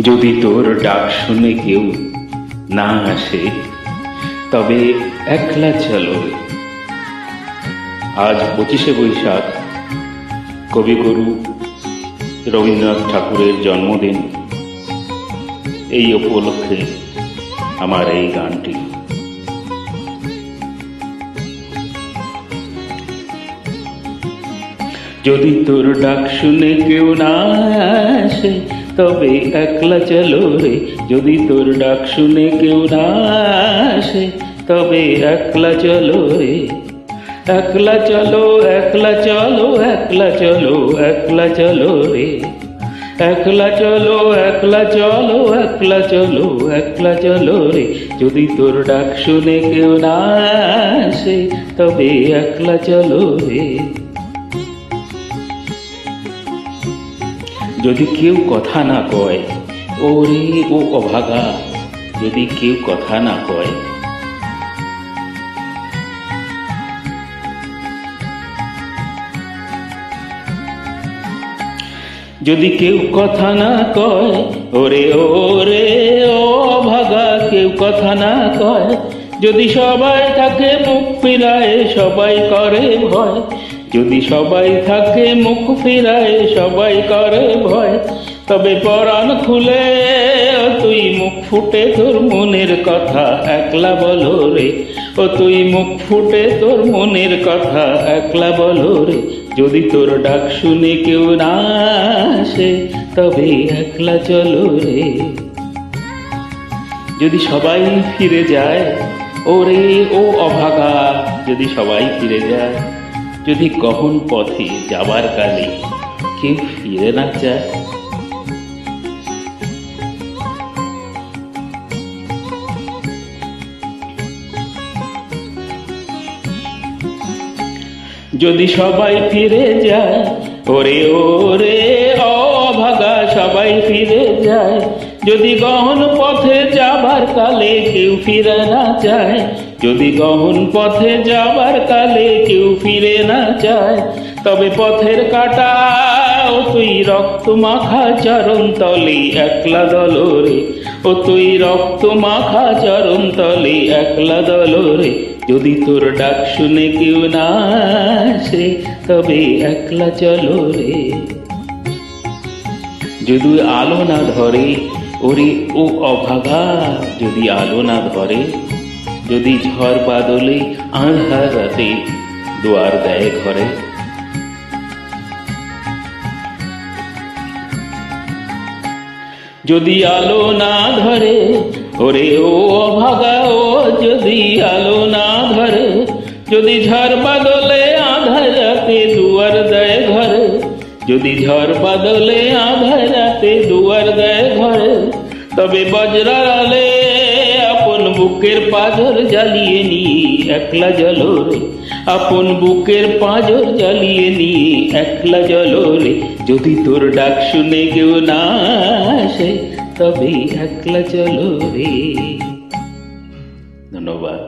যদি তোর ডাক শুনে কেউ না আসে, তবে একলা চলো। আজ 25শে বৈশাখ, কবিগুরু রবীন্দ্রনাথ ঠাকুরের জন্মদিন। এই উপলক্ষে আমার এই গানটি। যদি তোর ডাক শুনে কেউ না আসে, তবে একলা চলো রে। যদি তোর ডাক শুনে কেউ না আসে, তবে একলা চলো রে। একলা চলো, একলা চলো, একলা চলো, একলা চলো রে। একলা চলো, একলা চলো, একলা চলো, একলা চলো রে। যদি তোর ডাক শুনে কেউ না আসে, তবে একলা চলো রে। যদি কেউ কথা না কয়, ওরে ও অভাগা, যদি কেউ কথা না কয়, যদি কেউ কথা না কয়, ওরে ওরে ও অভাগা, কেউ কথা না কয়, যদি সবাই থাকে মুখ ফিরায়, সবাই করে ভয়, যদি সবাই থাকে মুখ ফিরায়, সবাই করে ভয়, তবে পরাণ খুলে তুই মুখ ফুটে তোর মনের কথা একলা বলো রে। ও তুই মুখ ফুটে তোর মনের কথা একলা বলো রে। যদি তোর ডাক শুনে কেউ না আসে, তবে একলা চলো রে। যদি সবাই ফিরে যায়, ওরে ও অভাগা, যদি সবাই ফিরে যায়, যদি গহন পথে যাবার কালে কেউ ফিরে না চায়, যদি সবাই ফিরে যায়, ওরে ওরে অভাগা, সবাই ফিরে যায়, যদি গহন পথে যাবার কালে কেউ ফিরে না চায়, যদি গহন পথে যাবার কালে কেউ ফিরে না চায়, তবে পথের কাটা ও তুই রক্ত মাখা চরণ তলে একলা দলো রে। ও তুই রক্ত মাখা চরণ তলে একলা দলো রে। যদি তোর ডাক শুনে কেউ না আসে, তবে একলা চলো রে। যদি আলো না ধরে, ওরে ও অভাগা, যদি আলো না ধরে, যদি ঝড় বাদলে আঁধার রাতে দুয়ার দেয় ঘরে, যদি আলো না ধরে, ওরে ও অভাগা ও, যদি আলো না ধরে, যদি ঝড় বাদলে আঁধার রাতে দুয়ার দেয় ঘরে, যদি ঝড় বাদলে আঁধার রাতে দুয়ার দেয় ঘরে, তবে বজ্রার আলে আপন বুকের পাঁজর জ্বালিয়ে নিয়ে একলা জ্বলো রে। আপন বুকের পাঁজর জ্বালিয়ে নিয়ে একলা জ্বলো রে। যদি তোর ডাক শুনে কেউ না আসে, তবে একলা চলো রে। ধন্যবাদ।